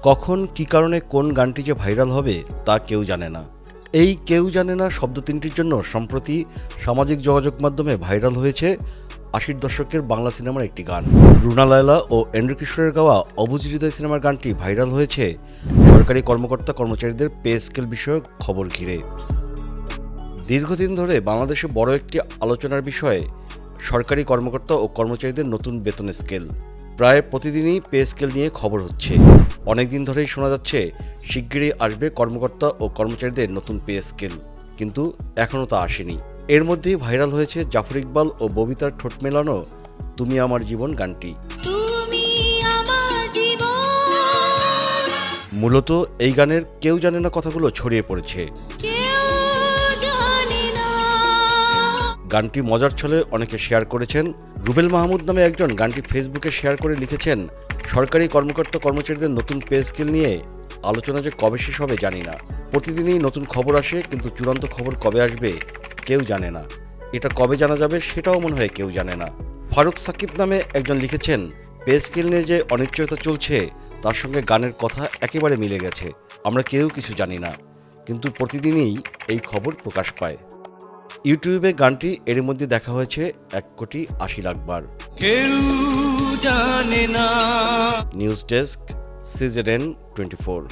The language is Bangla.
কখন কী কারণে কোন গানটি যে ভাইরাল হবে তা কেউ জানে না। এই কেউ জানে না শব্দ তিনটির জন্য সম্প্রতি সামাজিক যোগাযোগ মাধ্যমে ভাইরাল হয়েছে ৮০ দশকের বাংলা সিনেমার একটি গান। রুনা লায়লা ও এন্ড্রু কিশোরের গাওয়া অবুঝ হৃদয় সিনেমার গানটি ভাইরাল হয়েছে সরকারি কর্মকর্তা কর্মচারীদের পে স্কেল বিষয়ক খবর ঘিরে। দীর্ঘদিন ধরে বাংলাদেশে বড় একটি আলোচনার বিষয় সরকারি কর্মকর্তা ও কর্মচারীদের নতুন বেতন স্কেল। প্রায় প্রতিদিনই পে স্কেল নিয়ে খবর হচ্ছে। অনেকদিন ধরেই শোনা যাচ্ছে শিগগিরই আসবে কর্মকর্তা ও কর্মচারীদের নতুন পে স্কেল, কিন্তু এখনও তা আসেনি। এর মধ্যেই ভাইরাল হয়েছে জাফর ইকবাল ও ববিতার ঠোঁট মেলানো তুমি আমার জীবন গানটি। মূলত এই গানের কেউ জানে না কথাগুলো ছড়িয়ে পড়েছে। গানটি মজার ছলে অনেকে শেয়ার করেছেন। রুবেল মাহমুদ নামে একজন গানটি ফেসবুকে শেয়ার করে লিখেছেন, সরকারি কর্মকর্তা কর্মচারীদের নতুন পে স্কেল নিয়ে আলোচনা যে কবে শেষ হবে জানি না। প্রতিদিনই নতুন খবর আসে, কিন্তু চূড়ান্ত খবর কবে আসবে কেউ জানে না। এটা কবে জানা যাবে সেটাও মনে হয় কেউ জানে না। ফারুক সাকিব নামে একজন লিখেছেন, পে স্কেল নিয়ে যে অনিশ্চয়তা চলছে তার সঙ্গে গানের কথা একেবারে মিলে গেছে। আমরা কেউ কিছু জানি না, কিন্তু প্রতিদিনই এই খবর প্রকাশ পায়। ইউটিউবে গানটি এর মধ্যে দেখা হয়েছে 1,80,00,000 বার। কেউ জানে না। News desk, CZN 24।